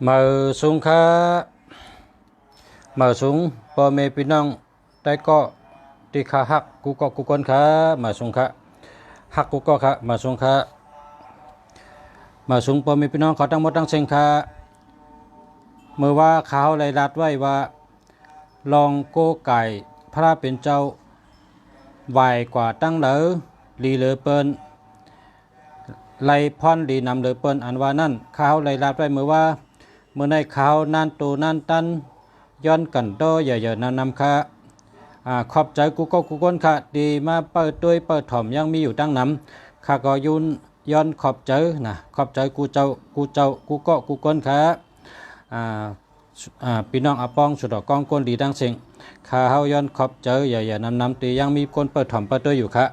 มาสูงค่ะมาสูงพ่อแม่พี่น้องได้ก็ที่ขาหักกูก็กูคนค่ะมาสูงค่ะหักกูก็ค่ะมาสูงค่ะมาสูงพ่อแม่พี่น้องเขาทั้งหมดทั้งเชิงค่ะเมื่อว่าเขาเลยรัดไว้ว่าลองโกไก่พระเป็นเจ้าไหวกว่าตั้งเหลอลีเหลือเปิ้นไล่พอนดีนำเหลือเปิ้นอันว่านั่นเขาเลยรัดไว้เมื่อว่าเมื่อในเขานั่นตูนั่นตันย้อนกันโตอย่าๆนำค่ะขอบใจกูก็กูคนค่ะดีมาเปิดด้วยเปิดถ่อมยังมีอยู่ตั้งนำข้าก็ยุนย้อนขอบใจนะขอบใจกูเจ้ากูก็กูคนค่ะพี่น้องอาปองสุดดอกกองก้นดีดังเสียงข้าเฮาย้อนขอบใจอย่านำตียังมีคนเปิดถ่อมเปิดด้วยอยู่ค่ะ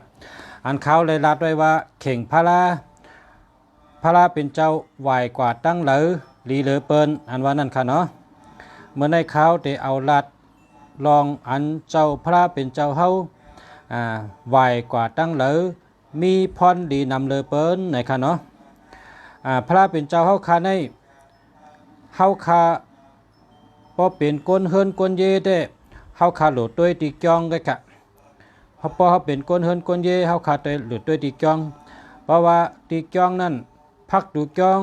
อันเขาเลยรัดไว้ว่าเข่งพระเป็นเจ้าไหวกว่าตั้งเหลอลีเหลือเปิ้นอันว่านั่นค่ะเนาะเมื่อในเขาได้เอาลัดลองอันเจ้าพระเป็นเจ้าเฮาไหวกว่าตั้งเหลอมีพรดีนำเหลือเปิ้นในค่ะเนาะพระเป็นเจ้าเฮาคาในเฮาคาพอเป็นก้นเฮิรนก้นเย่ได้เฮาคาหลุดด้วยตีกยองได้ค่ะพอเฮาเป็นก้นเฮิรนก้นเย่เฮาคาได้หลุดด้วยตีกยองเพราะว่าตีกยองนั่นพักดูกยอง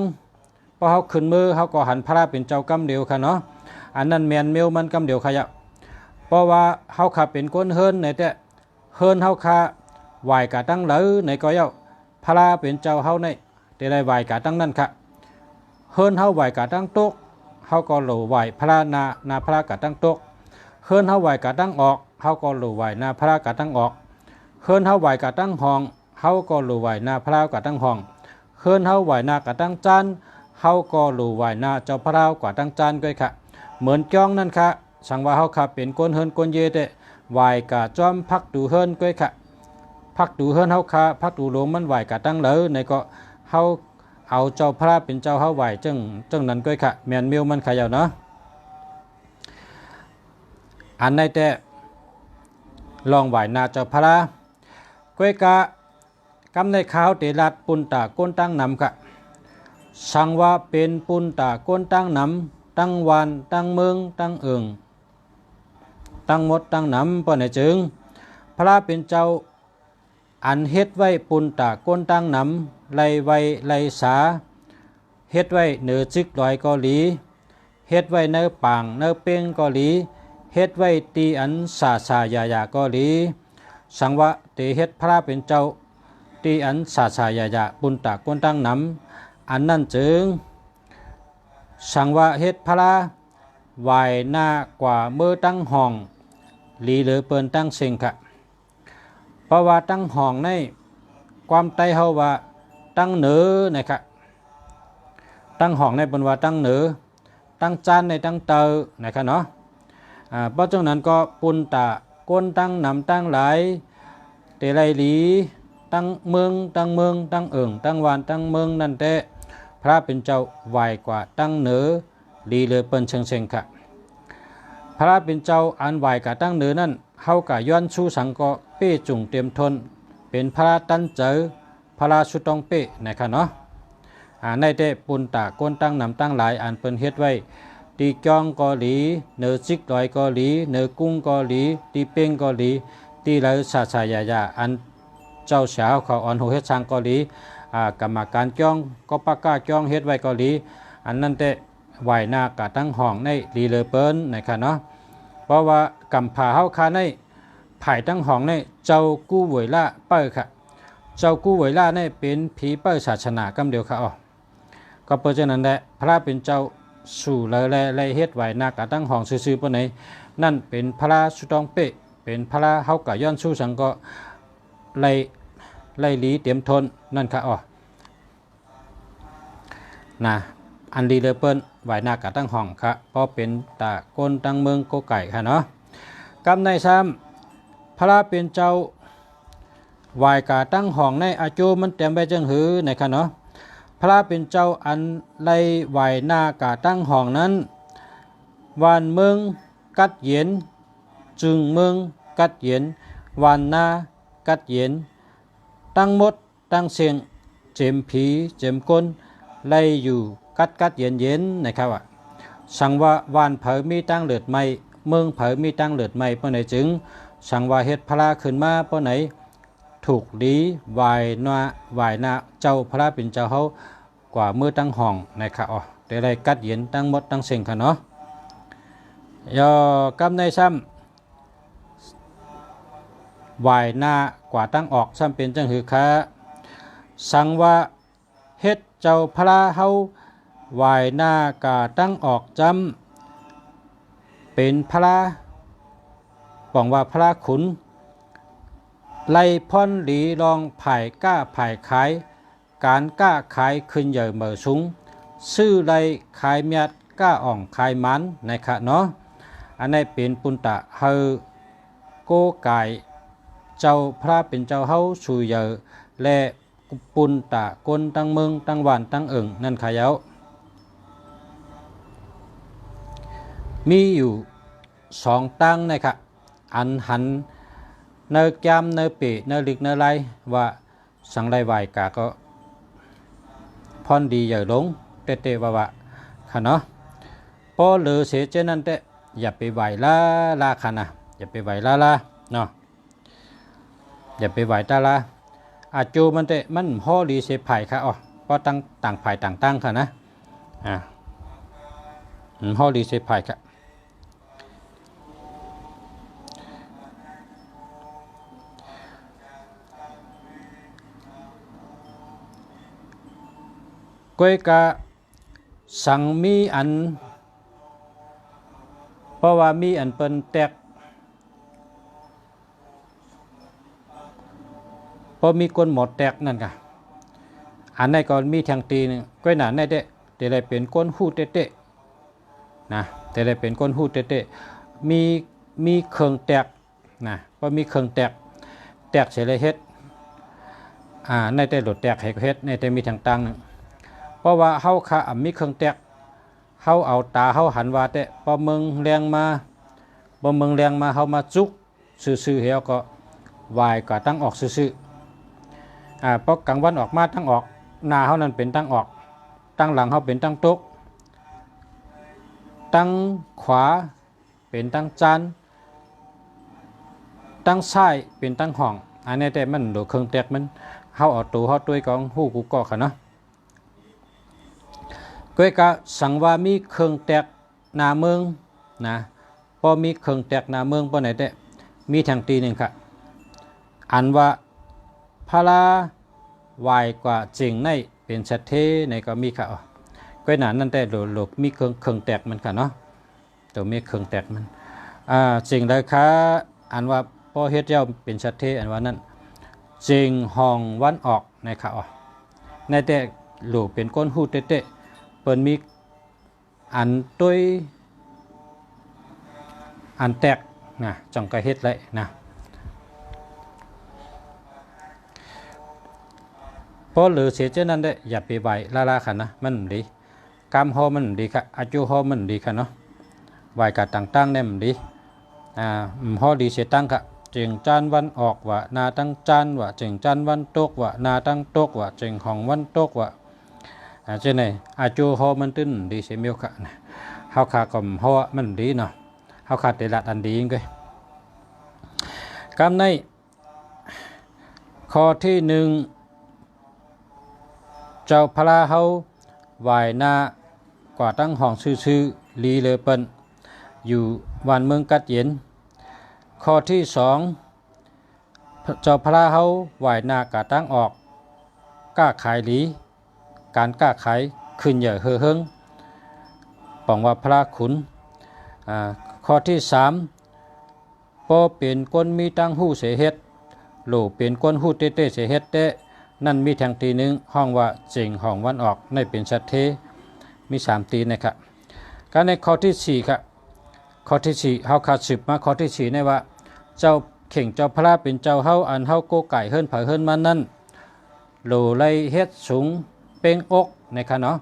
พอเฮาขึ้นมือเฮาก็หันพระเป็นเจ้ากำเดียวค่ะเนาะอันนั้นแมนเมลมันกำเดียวค่ะเพราะว่าเฮาคาเป็นก้นเฮิรนในแต่เฮิรนเฮาคาไหวกะตั้งเหลอในก็เย้าพระเป็นเจ้าเฮาในแต่ได้ไหวกะตั้งนั่นค่ะเฮิรนเฮาไหวกะตั้งโต๊ะเฮาก็หลู่ไหวพระนาพระกะตั้งโต๊ะเฮิรนเฮาไหวกะตั้งออกเฮาก็หลู่ไหวนาพระกะตั้งออกเฮิรนเฮาไหวกะตั้งห้องเฮาก็หลู่ไหวนาพระกะตั้งห้องเฮิรนเฮาไหวนากะตั้งจานเฮาก็หลู่ไหวนาเจ้าพระกะตั้งจานด้วยค่ะเหมือนจ้องนั่นค่ะสังว่าเฮาค่ะเป็นก้นเฮิรนก้นเยเตไหวกะจอมพักดูเฮิรนด้วยค่ะพักดูเฮิรนเฮาค่ะพักดูหลวงมันไหวกะตั้งเหลอในก็เฮาเอาเจ้าพระเป็นเจ้าเฮาไหวจึงนั้นด้วยค่ะแมนมิวมันขยาวเนาะอันในแต่ลองไหวนาเจ้าพระก้วยกะกำในข้าวเตลัดปุนตาก้นตั้งนำค่ะสังว่าเป็นปุนตาก้นตั้งนำตั้งวันตั้งเมืองตั้งเอิงตั้งมดตั้งนำปะไหนจึงพระเป็นเจ้าอันเฮ็ดไว้ปุนตาก้นตั้งนำไล่ไว้ไล่สาเฮ็ดไว้เหนือจิกลอยเกาหลีเฮ็ดไว้เนื้อปางเนื้อเป้งเกาหลีเฮ็ดไว้ตีอันสายาเกาหลีสังว่าเตเฮ็ดพระเป็นเจ้าตีอันสายาปุนตาก้นตั้งนำอันนั่นจึงสังว่าเฮ็ดพระไหวหน้ากว่าเมื่อตั้งห้องหลีเหลือเปิ้นตั้งเสียงค่ะเพราะว่าตั้งห้องในความไตเฮาว่าตั้งเหนือนะครับตั้งห้องในเป็นว่าตั้งเหนือตั้งจานในตั้งเตอนะครับเนาะเพราะฉะนั้นก็ปุนตาก้นตั้งนำตั้งหลายเตไลหลีตั้งเมืองตั้งเอิงตั้งวานตั้งเมืองนั่นแต่พระเป็นเจ้าไหวกว่าตั้งเหนือลีเลยเปิ้นเชิงค่ะพระเป็นเจ้าอันไหวกว่าตั้งเหนือนั่นเฮากะย้อนชูสังก็เป้จุงเตรียมทนเป็นพระตั้นเจอพระชุดต้องเป้นะครับเนาะในแต่ปุนตาก้นตั้งนำตั้งหลายอันเปิ้นเฮ็ดไว้ตีจองเกาหลีเนือจิกดอยเกาหลีเนือกุ้งเกาหลีตีเป้งเกาหลีตีไหลสายาอันเจ้าสาวเขาอ่อนโหเฮ็ดสร้างเกาหลีกรรมการจ้องก็ปากกาจ้องเฮ็ดไว้เกาหลีอันนั้นแต่ไหวหน้ากะตั้งห้องในลีเลเปิ้นนะครับเนาะเพราะว่ากำผาเฮาคาในไผ่ตั้งห้องในเจ้ากู้หวยล่าเปิ้ค่ะเจ้ากู้หวยล่าในเป็นผีเปิ้ศาสนากำเดียวค่ะก็เพราะฉะนั้นแหละพระเป็นเจ้าสู่และเฮ็ดไหวหน้ากะตั้งห้องซื่อๆปานไหนนั่นเป็นพระสุตองเป้เป็นพระเฮากะย้อนสู้สังก็ไล่ลีเตรียมทนนั่นค่ะนะอันดีเลเปิ้นไหวหน้ากะตั้งห้องค่ะเพราะเป็นตาก้นตั้งเมืองโกไก่ค่ะเนาะกำในซ้ำพระเป็นเจ้าไหวกะตั้งห้องในอาจูมันเต็มไปจังหือในค่ะเนาะพระเป็นเจ้าอันไล่ไหวหน้ากะตั้งห้องนั้นวันเมืองกัดเย็นจึงเมืองกัดเย็นวันนากัดเย็นตั้งมดตั้งเสียงเจมผีเจมก้นไล่อยู่กัดเย็นนะครับ สังว่าวานเผยมีตั้งเลือดไม่เมืองเผยมีตั้งเลือดไม่เป้าไหนจึงสังว่าเฮ็ดพระขึ้นมาเป้าไหนถูกดีวายนาเจ้าพระเป็นเจ้าเฮากว่ามือตั้งห้องนะครับอ๋อได้ไรกัดเย็นตั้งหมดตั้งเสียงค่ะเนาะยอกำในซ้ำวายนากว่าตั้งออกซ้ำเป็นจังหือค่ะสังว่าเฮ็ดเจ้าพระเฮาวายนากาตั้งออกจำเป็นพระบอกว่าพระขุนไล่พ่อนหลีลองไผ่ก้าไผ่ขายการก้าขายขึ้นใหญ่เหมือสูงซื้อไล่ขายเมียดก้าอ่องขายมันนะครับเนาะอันนี้เป็นปุณตะเฮาโกไก่เจ้าพระเป็นเจ้าเฮาสู่เยอและปุณตะกนตั้งเมืองตั้งหวานตั้งเอิงนั่นขายเอามีอยู่สองตั้งนะครับอันหันเนื้อแก้มเนื้อปีเนื้อลิกเนื้อไรว่าสังไรไหวกาก็พอนดีอย่าหลงเตะว่าค่ะเนาะพอเหลือเสียเจนั่นเตะอย่าไปไหวลาค่ะนะอย่าไปไหวลาเนาะอย่าไปไหวตาลาอาจูมันเตะมันห่อดีเสียไผ่ค่ะอ๋อเพราะต่างไผ่ต่างตั้งค่ะนะห่อดีเสียไผ่ค่ะก้อยกะสังมีอันเพราะว่ามีอันเป็นแตกพอมีคนหมดแตกนั่นกะอันในก่อนมีทางตีนึงก้อยหนาในเตะแต่ได้เป็นก้นหูเตะนะแต่ได้เป็นก้นหูเตะมีเครื่องแตกนะพอมีเครื่องแตกเสียเลยเฮ็ดในแต่หลุดแตกให้เฮ็ดในแต่มีทางตั้งนึงเพราะว่าเฮาค่ะมีเครื่องแตกเฮาเอาตาเฮาหันว่าแต่พอเมืองแรงมาเฮามาจุกซื่อๆเฮาก็วายก็ตั้งออกซื่อๆเพราะกลางวันออกมาตั้งออกหน้าเฮานั้นเป็นตั้งออกตั้งหลังเฮาเป็นตั้งตกตั้งขวาเป็นตั้งจานตั้งซ้ายเป็นตั้งห้องอันนี้แต่มันดูเครื่องแตกมันเฮาเอาตัวเฮาตัวกองฮู้กูก็ค่ะเนาะก้อยกะสังว่ามีเครื่องแตกนาเมืองนะพอมีเครื่องแตกนาเมืองปอไหนแต่มีทางตีหนึ่งค่ะอันว่าพระวายกว่าจริงในเป็นชัดเทในก็มีค่ะก้อยหนานั่นแต่หลบมีเครื่องแตกมันค่ะเนาะตัวมีเครื่องแตกมันจริงเลยค่ะอันว่าพอเฮ็ดเจ้าเป็นชัดเทอันว่านั้นจริงห้องวันออกในค่ะในแต่หลบเป็นก้นหูเตะเปิ้นมีอันตุ้ยอันแตกนะจังกะเฮ็ดเลยนะพอเหลือเสียเจ้านั้นได้อย่าไปไหวลาค่ะนะมันดีกำฮอมันดีค่ะอาจูฮอมันดีค่ะเนาะไหวกับต่างๆเนี่ยมันดีฮอดีเสียตั้งค่ะจึงจันวันออกว่านาตั้งจันว่าจึงจันวันตกว่านาตั้งตกว่าจึงของวันตกว่าเช่นไหนอาจูฮอมันตื้นดีเสียมีโอกาสนะเฮาขากับฮอมันดีเนาะเฮาขาดแต่ละอันดีก็กำในข้อที่หนึ่งเจ้าพระเฮาวายนากว่าตั้งห้องซื่อๆลีเลเปินอยู่วันเมืองกัดเย็นข้อที่สองเจ้าพระเฮาวายนากาตั้งออกก้าขายลีการก้าขายขึ้นใหญ่เฮิงบอกว่าพระขุนข้อที่สามพอเป็นก้นมีตั้งหูเสเฮ็ดโหลเป็นก้นหูเต้เสเฮ็ดเตนั่นมีทางตีหนึ่งห้องว่าเจิงห้องวันออกในเป็นชัดเทมีสามตีนะครับการในข้อที่สี่ครับข้อที่สี่เฮาขาดสืบมาข้อที่สี่ในว่าเจ้าเข่งเจ้าพระเป็นเจ้าเฮาอันเฮาโกไก่เฮิรนเผยเฮิรนมันนั่นโหลไลเฮ็ดสูงเป้งอกนะครับเนาะ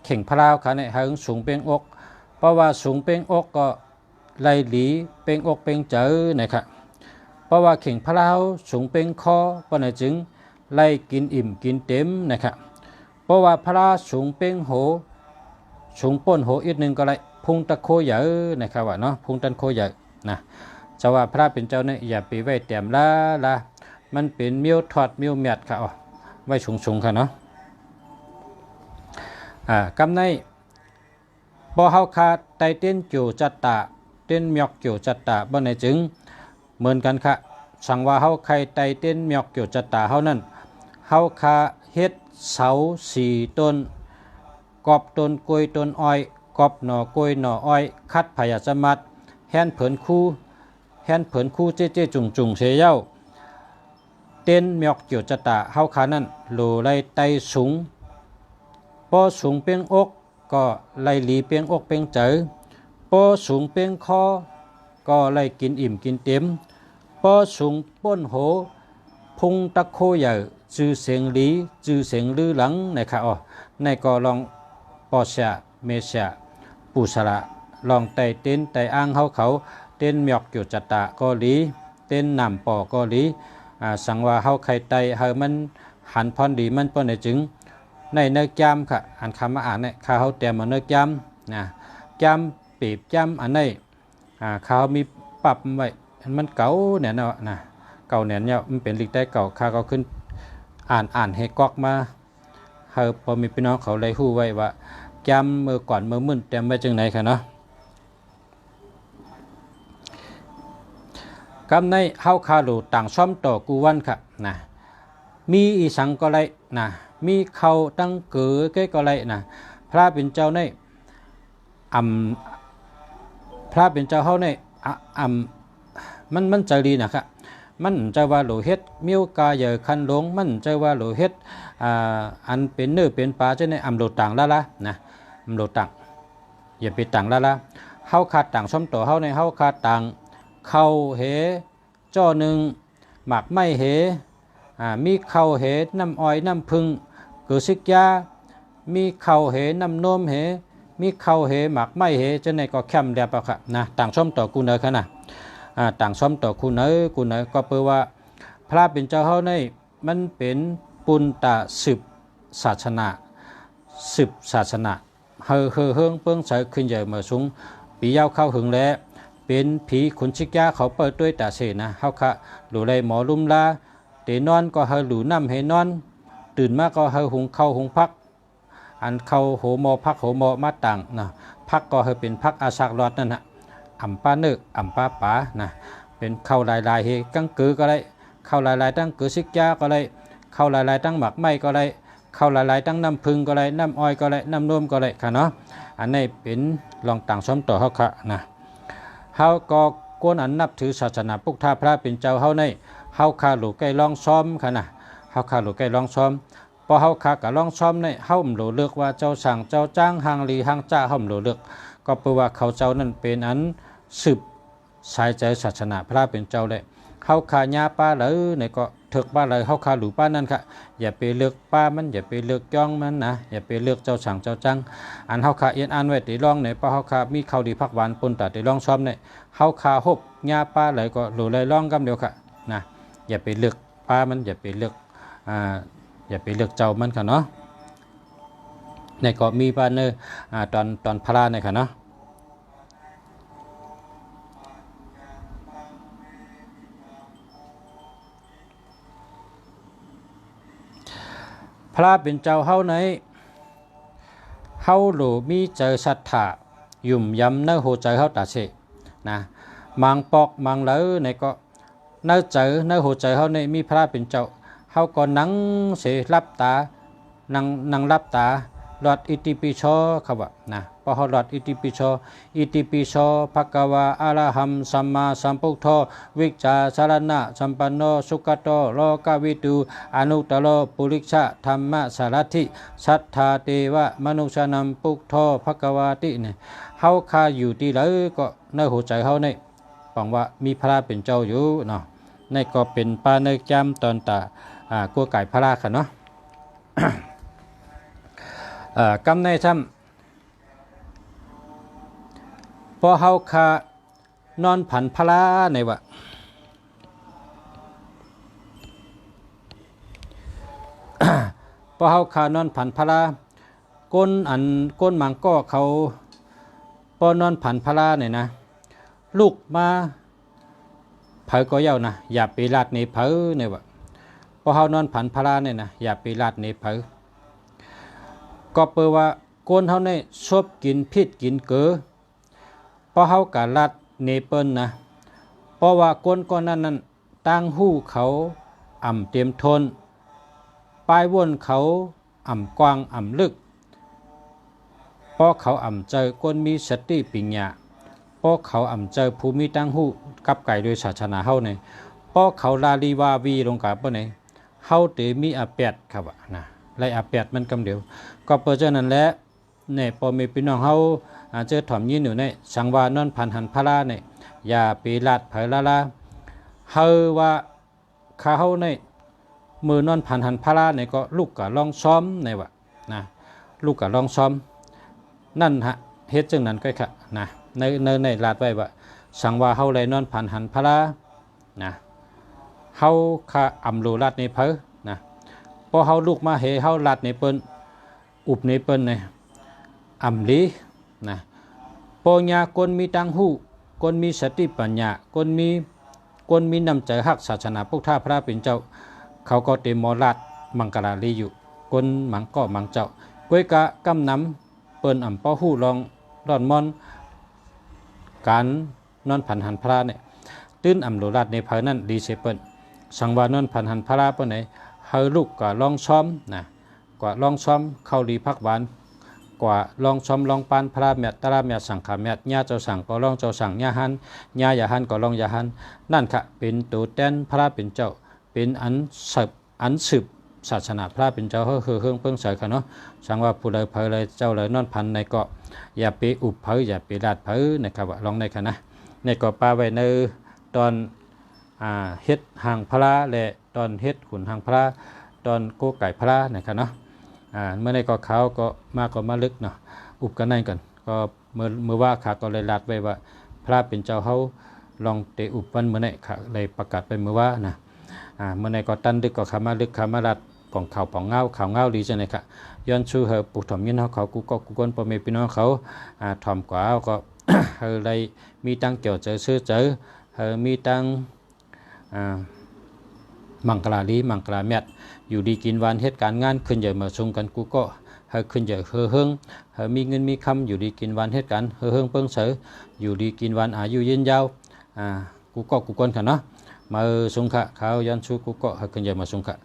เข่งพระค่ะในเฮิงสูงเป้งอกเพราะว่าสูงเป้งอกก็ไลหลีเป้งอกเป้งเจอนะครับเพราะว่าเข่งพระสูงเป้งคอปนจึงไล่กินอิ่มกินเต็มนะครับเพราะว่าพระสูงเป้งโหสูงป้นโหอีกหนึ่งก็ไล่ พุงตะโคใหญ่นะครับว่าเนาะพุงตันโคใหญ่นะจะว่าพระเป็นเจ้าเนี่ยอย่าไปไว้แต้มละมันเป็นเมียวทอดเมียวเมียดค่ะอ๋อไว้สูงค่ะเนาะกำในพอเฮาคาไตเต้นโจจัตตาเต้นเมียกโจจัตตาบ่ในจึงเหมือนกันค่ะสั่งว่าเฮาใครไตเต้นเมียกโจจัตตาเฮานั้นเฮาคาเฮ็ดเสา4ต้นกอบต้นกล้วยต้นอ้อยกอบหน่อกล้วยหน่ออ้อยคัดพยาสมัดแฮนเผินคู่เจ๊จุงเสยเย้าเต้นเมียกโจจัตตาเฮาคานั้นโลไลไตสูงปอสูงเปียงอกก็ไล่หลีเปียงอกเปียงเจอปอสูงเปียงคอก็ไล่กินอิ่มกินเต็มปอสูงป้นโหพุงตะโคใหญ่จื้อเสียงหลีจื้อเสียงลือหลังนะครับอ๋อในก็ลองปอเสียเมเสียปูสระลองไต่เต้นไต่อ้างเขาเต้นหมอกอยู่จัตตะก็หลีเต้นนำปอก็หลีสังว่าเฮาไข่ไตเฮามันหันพรดีมันป้นในจึงในเนื้อจำค่ะอันคำมาอ่านเนี่ยข้าเขาเตรียมมาเนื้อจำนะจำปีบจำอันนี้ข้าวมีปรับไว้มันเก่าเนี่ยเนาะนะเก่าเนี่ยมันเป็นลิกได้เก่าข้าก็ขึ้นอ่านให้กอกมาเฮาพอมีพี่น้องเขาเลยฮู้ไว้ว่าจำเมื่อก่อนเมื่อมึนเตรียมไว้จังไหนค่ะเนาะกำในเฮาคาลูต่างซ่อมต่อกูวันค่ะนะมีอีสังก็ไรนะมีเขาตั้งเกือเก้ก็ไรนะพระเป็นเจ้าในพระเป็นเจ้าเฮาในมันใจดีนะครับมันจะว่าโลเฮ็ดมิวกาเยอคันหลงมันจะว่าโลเฮ็ดอันเป็นเนื้อเป็นปลาจะในโลต่างละนะโลต่างอย่าไปต่างละเฮาขาดต่างซ่อมต่อเฮาในเฮาขาดต่างเข้าเหจ้อหนึ่งหมากไม่เหมีเข้าเหน้ำอ้อยน้ำพึ่งเกือซิกยามีเข้าเหน้ำนมเหมีเข้าเหหมากไม่เหจะในก็แคมเดียบค่ะนะต่างซ่อมต่อกูเนอค่ะนะต่างซ่อมต่อกูเนอก็เปว่าพระเป็นเจ้าเฮาในมันเป็นปุณตะสืบศาสนาเฮิงเปิ้งใส่ขึ้นใหญ่มาสูงปียาวเข้าหึงแล้วเป็นผีขุนชิกยาเขาเปิดด้วยตาเสนะเฮาค่ะหลูไรหมอลุ่มลาเตนอนก็เฮาหลูน้ำให้นอนตื่นมาก็เฮาหุงข้าวหุงพักอันเข้าโหมอพักโหมอมาต่างนะพักก็เฮาเป็นพักอาศักรอดนั่นนะอ่ำป้าเนื้ออ่ำป้าป๋านะเป็นเข้าลายเฮกังกือก็ได้เข้าลายตั้งกือชิกยาก็ได้เข้าลายตั้งหมักไม้ก็ได้เข้าลายตั้งน้ำพึ่งก็ได้น้ำอ้อยก็ได้น้ำนมก็ได้ค่ะเนาะอันนี้เป็นลองต่างซ้อมต่อเฮาค่ะนะเฮาก็กวนอันนับถือศาสนาพุทธพระเป็นเจ้าเฮาในเฮาคาหลูใกล้ลองซ้อมค่ะนะเฮาคาหลูใกล้ลองซ้อมพอเฮาคากับลองซ้อมในเฮาหลูเลือกว่าเจ้าสั่งเจ้าจ้างหางลีหางจ้าเฮาหลูเลือกก็แปลว่าเขาเจ้านั้นเป็นอันสืบสายใจศาสนาพระเป็นเจ้าเลยเฮาคาญาป้าเลยในก็ถึกป้าเลยเฮาคาหลูป้านั่นค่ะอย่าไปเลือกป้ามันอย่าไปเลือกย่องมันนะอย่าไปเลือกเจ้าสั่งเจ้าจ้างอันเฮาคาเอียนอ่านไว้ติลองในป้าเฮาคามีข้าวดีผักหวานปนตาติลองซ้อมในเฮาคาฮบญาป้าเลยก็หลูเลยลองกำเดียวค่ะนะอย่าไปเลือกป้ามันอย่าไปเลือกเจ้ามันค่ะเนาะในก็มีป้าเนอตอนพระในค่ะเนาะพระเป็นเจ้าเฮาในเฮาหลูมีเจอศรัทธายุ่มยำเนื้อหัวใจเฮาตาเสนะมังปอกมังเหลอในก็เนื้อเจอเนื้อหัวใจเฮาในมีพระเป็นเจ้าเฮาก็นั่งเสรับตานั่งรับตาหลอดอิติปิโสเขาว่านะพอเฮาหลอดอิติปิโสภะคะวะอะระหัมสัมมาสัมพุทโธวิจจาสารณะสัมปันโนสุขโตโลกวิตูอนุตตโรปุริชะธรรมสารถิสัทธาเทวะมนุษย์นัมพุทโธภะคะวะติเนี่ยเฮาคาอยู่ที่ไหนก็ในหัวใจเฮาในบอกว่ามีพระเป็นเจ้าอยู่เนาะในก็เป็นปาเนจำตอนตากัวไก่พระค่ะเนาะ กำในซ้ำพอเฮาคานอนผันพระในวะพอเฮาคานอนผันพระก้นมังก็เขาป อนอนผันพลาเนี่ยนะลูกมาเผอก็เย้านะอย่าไปลาดในเผอเนี่ยว่าพอเฮานอนผันพลาเนี่ยนะอย่าไปลาดในเผอก็เปว่าก้นเฮาในชอบกินพิษกินเกอพอเฮากะลาดเนเปิ้นนะเพราะว่าก้นก้อนนั้นตั้งหู้เขาอ่ำเตรียมทนปลายวนเขาอ่ำกว้างอ่ำลึกเพราะเขาอ่ำเจอก้นมีสติปัญญาเพราะเขาอ่ำเจอภูมิตั้งหู้กับไก่โดยศาสนาเฮาเนี่ยเพราะเขาลาลีวาวีลงกับเปิ้นเนี่ยเฮาเตมีอาแปดครับนะไล่อาแปดมันกำเดียวก็เปิดเจ้านั้นแหละเนี่ยพอมีพี่น้องเฮาเจอถ่อมยินอยู่เนี่ยสังวานอนพันหันพลาเนี่ยอย่าปีลาดเผยละเฮาว่าข้าเฮาเนี่ยมือนอนพันหันพลาเนี่ยก็ลูกกะลองซ้อมในวะนะลูกกะลองซ้อมนั่นฮะเฮ็ดจังนั้นก็ค่ะนะในลาดไว้ว่าสังว่าเฮาเลยนอนพันหันพลานะเฮาข้าอำโลลาดในเผอนะพอเฮาลูกมาเฮเฮาลาดในเปิ้นอุบในเปิ้นเนี่ยอำลีนะปอญาคนมีตังหูคนมีสติปัญญาคนมีน้ำใจฮักศาสนาพุทธพระเป็นเจ้าเขาก็เตมอลาดมังกราลีอยู่คนมังก็มังเจ้าก้วยกะกำน้ำเปิ้นอ่ำป้อหูลองดอนมอนการนอนผันหันพระเนี่ยตื้นอ่ำโลลาดในเผอนั่นดีเสเปิ้นสังวานอนผันหันพระเปิ้นไหนเฮาลูกก็ลองซ้อมนะกว่าลองซ้อมเข้าดีพักหวานกว่าลองซ้อมลองปานพระเมียตระเมียสังขาเมียญาเจ้าสั่งก็ลองเจ้าสั่งญาหันญาอย่าหันก็ลองอย่าหันนั่นค่ะเป็นตัวแทนพระเป็นเจ้าเป็นอันสืบศาสนาพระเป็นเจ้าเฮือเฮืองเพิ่งใส่ค่ะเนาะสังว่าผู้ใดเผยเลยเจ้าเลยนอนพันในเกาะอย่าไปอุบเผยอย่าไปลาดเผยนะครับว่าลองในค่ะนะในเกาะปลาไว้ในตอนเฮ็ดหางพระและตอนเฮ็ดขุนหางพระตอนโกไก่พระนะครับเนาะเมื่อในก็เขาก็มาลึกเนาะอุบกันนั่นก่อนก็เมื่อว่าขาก็เลยลาดไว้ว่าพระเป็นเจ้าเขาลองเตะอุบวันเมื่อไหร่ขาเลยประกาศไปเมื่อว่านะเมื่อไหร่ก็ตันดึกก็ขามาลึกขามาลาดป่องข่าวเงาดีจังเลยค่ะย้อนชูเหอปุกถ่อมยินเขากูก็กูก้นปอมเมพี่น้องเขาถ่อมกว่าก็ เฮอเลยมีตังเกี่ยวเจอซื้อเจอเฮอมีตังมังกราลีมังกราเมียดอยู่ดีกินวันเหตุการณ์งานขึ้นใหญ่มาชงกันกูก็เฮอขึ้นใหญ่เฮอเฮิงเฮอมีเงินมีคำอยู่ดีกินวันเหตุการณ์เฮอเฮิงเปิ้งเสืออยู่ดีกินวันอายุยืนยาวกูก็กูก้นค่ะเนาะมาชงค่ะเขาย้อนชูกูก็เฮอขึ้นใหญ่มาชงค่ะ